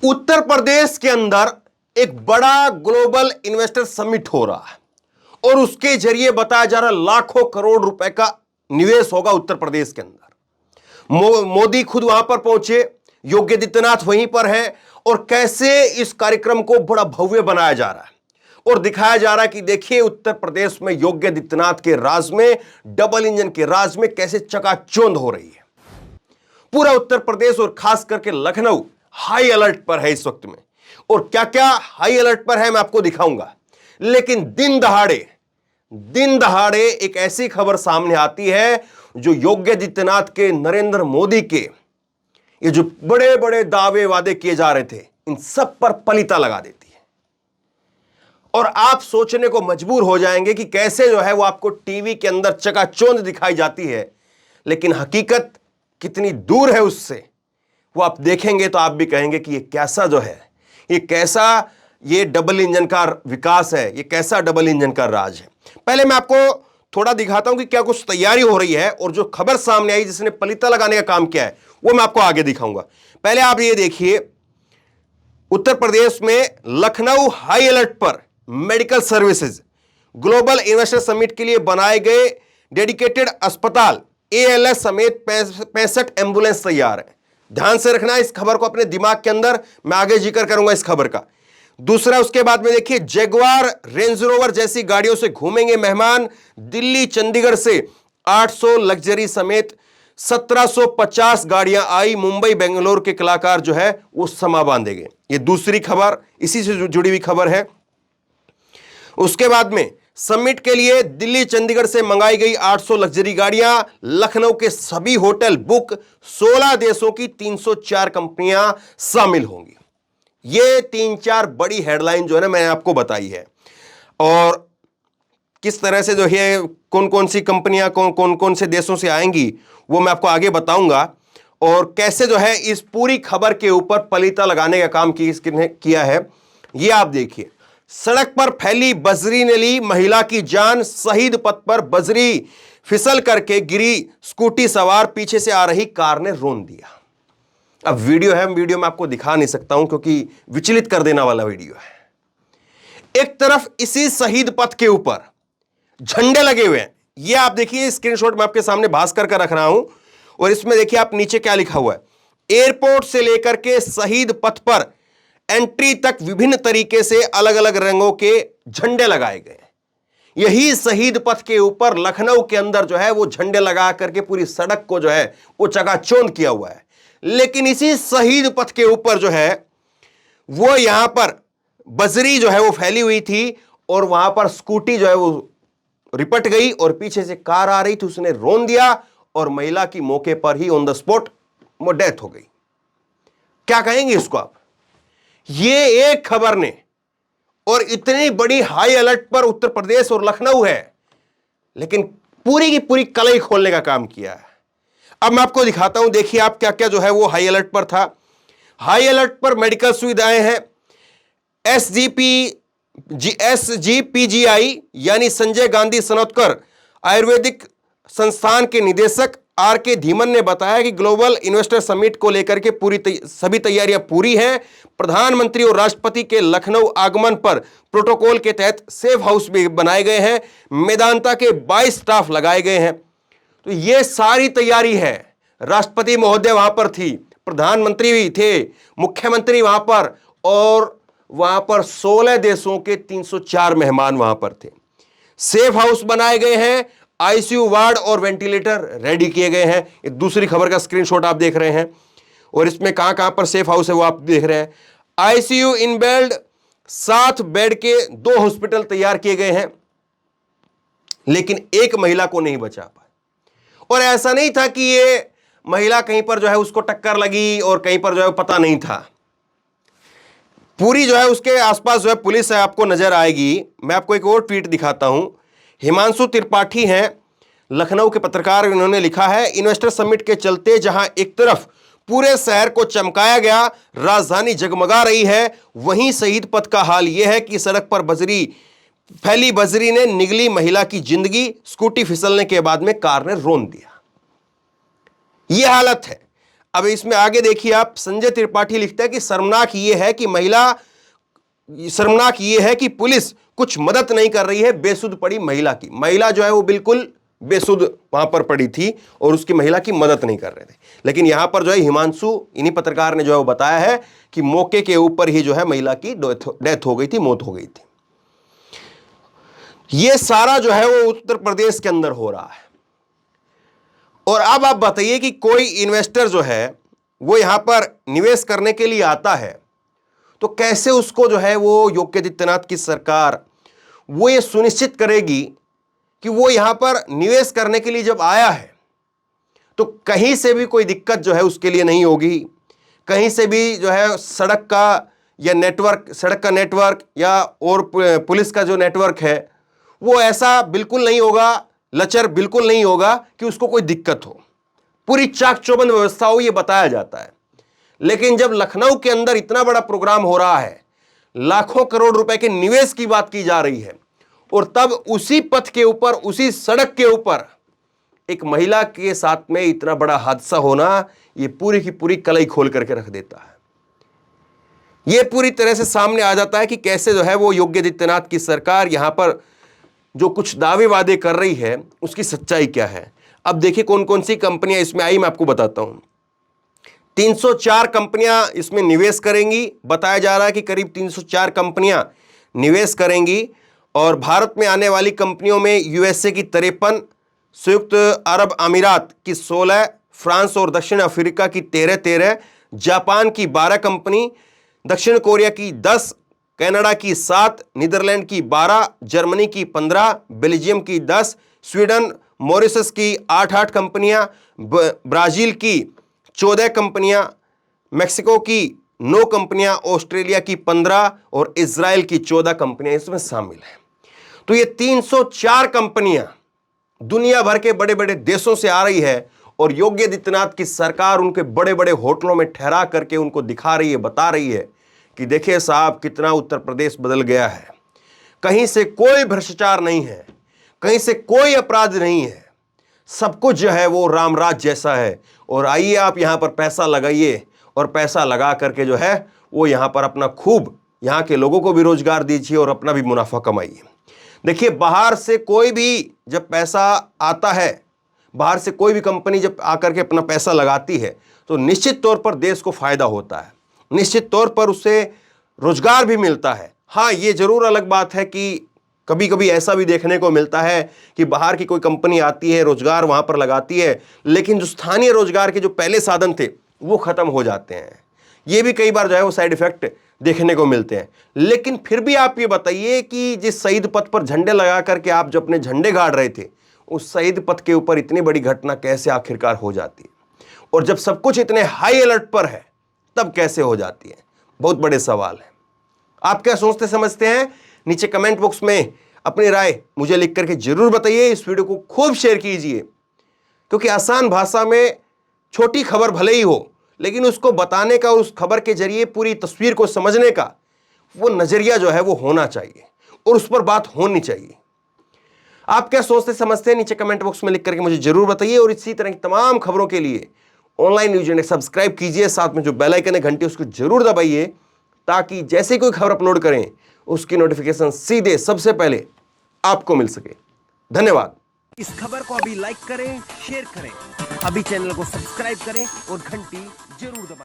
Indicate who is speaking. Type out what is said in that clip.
Speaker 1: उत्तर प्रदेश के अंदर एक बड़ा ग्लोबल इन्वेस्टर समिट हो रहा है और उसके जरिए बताया जा रहा है लाखों करोड़ रुपए का निवेश होगा उत्तर प्रदेश के अंदर। मोदी खुद वहां पर पहुंचे, योगी आदित्यनाथ वहीं पर है और कैसे इस कार्यक्रम को बड़ा भव्य बनाया जा रहा है और दिखाया जा रहा है कि देखिए उत्तर प्रदेश में योगी आदित्यनाथ के राज में, डबल इंजन के राज में कैसे चकाचौंध हो रही है। पूरा उत्तर प्रदेश और खास करके लखनऊ हाई अलर्ट पर है इस वक्त में, और क्या क्या हाई अलर्ट पर है मैं आपको दिखाऊंगा। लेकिन दिन दहाड़े एक ऐसी खबर सामने आती है जो योगी आदित्यनाथ के, नरेंद्र मोदी के ये जो बड़े बड़े दावे वादे किए जा रहे थे, इन सब पर पलीता लगा देती है। और आप सोचने को मजबूर हो जाएंगे कि कैसे जो है वो आपको टीवी के अंदर चकाचौंध दिखाई जाती है, लेकिन हकीकत कितनी दूर है उससे, वो आप देखेंगे तो आप भी कहेंगे कि ये कैसा जो है, ये कैसा ये डबल इंजन का विकास है, ये कैसा डबल इंजन का राज है। पहले मैं आपको थोड़ा दिखाता हूं कि क्या कुछ तैयारी हो रही है और जो खबर सामने आई जिसने पलीता लगाने का काम किया है वो मैं आपको आगे दिखाऊंगा। पहले आप ये देखिए, उत्तर प्रदेश में लखनऊ हाई अलर्ट पर, medical services global investor summit के लिए बनाए गए डेडिकेटेड अस्पताल ALS समेत 65 एम्बुलेंस तैयार है। ध्यान से रखना इस खबर को अपने दिमाग के अंदर, मैं आगे जिक्र करूंगा इस खबर का। दूसरा, उसके बाद में देखिए, जगुआर रेंज रोवर जैसी गाड़ियों से घूमेंगे मेहमान। दिल्ली चंडीगढ़ से 800 लग्जरी समेत 1750 गाड़ियां आई। मुंबई बेंगलोर के कलाकार जो है वो समा बांधेंगे। ये दूसरी खबर इसी से जुड़ी हुई खबर है। उसके बाद में समिट के लिए दिल्ली चंडीगढ़ से मंगाई गई 800 लग्जरी गाड़ियां, लखनऊ के सभी होटल बुक, 16 देशों की 304 कंपनियां शामिल होंगी। ये 3-4 बड़ी हेडलाइन जो है ना मैंने आपको बताई है, और किस तरह से जो है कौन कौन सी कंपनियां कौन कौन से देशों से आएंगी वो मैं आपको आगे बताऊंगा, और कैसे जो है इस पूरी खबर के ऊपर पलीता लगाने का काम किसने किया है ये आप देखिए। सड़क पर फैली बजरी ने ली महिला की जान, शहीद पथ पर बजरी फिसल करके गिरी स्कूटी सवार, पीछे से आ रही कार ने रौंद दिया। अब वीडियो है, वीडियो में आपको दिखा नहीं सकता हूं क्योंकि विचलित कर देने वाला वीडियो है। एक तरफ इसी शहीद पथ के ऊपर झंडे लगे हुए हैं, ये आप देखिए स्क्रीनशॉट में आपके सामने भास्कर का रख रहा हूं, और इसमें देखिए आप नीचे क्या लिखा हुआ है। एयरपोर्ट से लेकर के शहीद पथ पर एंट्री तक विभिन्न तरीके से अलग अलग रंगों के झंडे लगाए गए। यही शहीद पथ के ऊपर लखनऊ के अंदर जो है वो झंडे लगा करके पूरी सड़क को जो है वो चकाचौंध किया हुआ है। लेकिन इसी शहीद पथ के ऊपर जो है वो यहां पर बजरी जो है वो फैली हुई थी, और वहां पर स्कूटी जो है वो रिपट गई और पीछे से कार आ रही थी, उसने रौंद दिया और महिला की मौके पर ही ऑन द स्पॉट वो डेथ हो गई। क्या कहेंगे इसको आप? ये एक खबर ने, और इतनी बड़ी हाई अलर्ट पर उत्तर प्रदेश और लखनऊ है, लेकिन पूरी की पूरी कलई खोलने का काम किया है। अब मैं आपको दिखाता हूं, देखिए आप क्या क्या जो है वो हाई अलर्ट पर था। हाई अलर्ट पर मेडिकल सुविधाएं हैं। SGPGI यानी संजय गांधी स्नातकोत्तर आयुर्वेदिक संस्थान के निदेशक RK धीमन ने बताया कि ग्लोबल इन्वेस्टर समिट को लेकर के सभी तैयारियां पूरी हैं। प्रधानमंत्री और राष्ट्रपति के लखनऊ आगमन पर प्रोटोकॉल के तहत सेफ हाउस भी बनाए गए हैं। मेदांता के 22 स्टाफ लगाए गए हैं। तो ये सारी तैयारी है। राष्ट्रपति महोदय वहां पर थी, प्रधानमंत्री भी थे, मुख्यमंत्री वहां पर, और वहां पर 16 देशों के 304 मेहमान वहां पर थे। सेफ हाउस बनाए गए हैं, ICU वार्ड और वेंटिलेटर रेडी किए गए हैं। ये दूसरी खबर का स्क्रीनशॉट आप देख रहे हैं, और इसमें कहां कहां पर सेफ हाउस है वो आप देख रहे हैं। ICU इनबिल्ड 7 बेड के 2 हॉस्पिटल तैयार किए गए हैं, लेकिन एक महिला को नहीं बचा पाए। और ऐसा नहीं था कि ये महिला कहीं पर जो है उसको टक्कर लगी और कहीं पर जो है पता नहीं था। पूरी जो है उसके आसपास जो है पुलिस है, आपको नजर आएगी। मैं आपको एक और ट्वीट दिखाता हूं। हिमांशु त्रिपाठी हैं, लखनऊ के पत्रकार, इन्होंने लिखा है, इन्वेस्टर समिट के चलते जहां एक तरफ पूरे शहर को चमकाया गया, राजधानी जगमगा रही है, वहीं शहीद पथ का हाल यह है कि सड़क पर फैली बजरी ने निगली महिला की जिंदगी। स्कूटी फिसलने के बाद में कार ने रौंद दिया। यह हालत है। अब इसमें आगे देखिए आप, संजय त्रिपाठी लिखता है कि शर्मनाक ये है कि पुलिस कुछ मदद नहीं कर रही है बेसुध पड़ी महिला की। महिला जो है वो बिल्कुल बेसुध वहां पर पड़ी थी और उसकी महिला की मदद नहीं कर रहे थे। लेकिन यहां पर जो है हिमांशु, इन्हीं पत्रकार ने जो है वो बताया है कि मौके के ऊपर ही जो है महिला की डेथ हो गई थी, मौत हो गई थी। यह सारा जो है वो उत्तर प्रदेश के अंदर हो रहा है। और अब आप बताइए कि कोई इन्वेस्टर जो है वो यहां पर निवेश करने के लिए आता है तो कैसे उसको जो है वो योगी आदित्यनाथ की सरकार वो ये सुनिश्चित करेगी कि वो यहां पर निवेश करने के लिए जब आया है तो कहीं से भी कोई दिक्कत जो है उसके लिए नहीं होगी। कहीं से भी जो है सड़क का नेटवर्क या और पुलिस का जो नेटवर्क है वो ऐसा बिल्कुल नहीं होगा, लचर बिल्कुल नहीं होगा कि उसको कोई दिक्कत हो। पूरी चाक चौबंद व्यवस्था हो, ये बताया जाता है। लेकिन जब लखनऊ के अंदर इतना बड़ा प्रोग्राम हो रहा है, लाखों करोड़ रुपए के निवेश की बात की जा रही है, और तब उसी पथ के ऊपर, उसी सड़क के ऊपर एक महिला के साथ में इतना बड़ा हादसा होना, ये पूरी की पूरी कलई खोल करके रख देता है। यह पूरी तरह से सामने आ जाता है कि कैसे जो है वो योगी आदित्यनाथ की सरकार यहां पर जो कुछ दावे वादे कर रही है उसकी सच्चाई क्या है। अब देखिए कौन कौन सी कंपनियां इसमें आई, मैं आपको बताता हूं। 304 कंपनियां इसमें निवेश करेंगी। बताया जा रहा है कि करीब 304 कंपनियां निवेश करेंगी। और भारत में आने वाली कंपनियों में यूएसए की 53, संयुक्त अरब अमीरात की 16, फ्रांस और दक्षिण अफ्रीका की 13, जापान की 12 कंपनी, दक्षिण कोरिया की 10, कनाडा की 7, नीदरलैंड की 12, जर्मनी की 15, बेल्जियम की 10, स्वीडन मॉरिशस की 8 कंपनियां, ब्राजील की 14 कंपनियां, मेक्सिको की 9 कंपनियां, ऑस्ट्रेलिया की 15 और इजराइल की 14 कंपनियां इसमें शामिल हैं। तो ये 304 कंपनियां दुनिया भर के बड़े बड़े देशों से आ रही है और योगी आदित्यनाथ की सरकार उनके बड़े बड़े होटलों में ठहरा करके उनको दिखा रही है, बता रही है कि देखिए साहब कितना उत्तर प्रदेश बदल गया है। कहीं से कोई भ्रष्टाचार नहीं है, कहीं से कोई अपराध नहीं है, सब कुछ जो है वो रामराज जैसा है। और आइए आप यहां पर पैसा लगाइए और पैसा लगा करके जो है वो यहां पर अपना खूब यहां के लोगों को भी रोजगार दीजिए और अपना भी मुनाफा कमाइए। देखिए बाहर से कोई भी जब पैसा आता है, बाहर से कोई भी कंपनी जब आकर के अपना पैसा लगाती है तो निश्चित तौर पर देश को फायदा होता है, निश्चित तौर पर उससे रोजगार भी मिलता है। हाँ, ये जरूर अलग बात है कि कभी कभी ऐसा भी देखने को मिलता है कि बाहर की कोई कंपनी आती है, रोजगार वहां पर लगाती है, लेकिन जो स्थानीय रोजगार के जो पहले साधन थे वो खत्म हो जाते हैं। ये भी कई बार जो है वो साइड इफेक्ट देखने को मिलते हैं। लेकिन फिर भी आप ये बताइए कि जिस शहीद पथ पर झंडे लगा करके आप जो अपने झंडे गाड़ रहे थे, उस शहीद पथ के ऊपर इतनी बड़ी घटना कैसे आखिरकार हो जाती है? और जब सब कुछ इतने हाई अलर्ट पर है तब कैसे हो जाती है? बहुत बड़े सवाल है। आप क्या सोचते समझते हैं? नीचे कमेंट बॉक्स में अपनी राय मुझे लिख करके जरूर बताइए। इस वीडियो को खूब शेयर कीजिए, क्योंकि आसान भाषा में छोटी खबर भले ही हो, लेकिन उसको बताने का, उस खबर के जरिए पूरी तस्वीर को समझने का वो नजरिया जो है वो होना चाहिए और उस पर बात होनी चाहिए। आप क्या सोचते समझते हैं? नीचे कमेंट बॉक्स में लिख करके मुझे जरूर बताइए। और इसी तरह की तमाम खबरों के लिए ऑनलाइन न्यूज इंडिया सब्सक्राइब कीजिए, साथ में जो बेल आइकन है घंटी उसको जरूर दबाइए, ताकि जैसे कोई खबर अपलोड करें उसकी नोटिफिकेशन सीधे सबसे पहले आपको मिल सके। धन्यवाद।
Speaker 2: इस खबर को अभी लाइक करें, शेयर करें, अभी चैनल को सब्सक्राइब करें और घंटी जरूर दबाएं।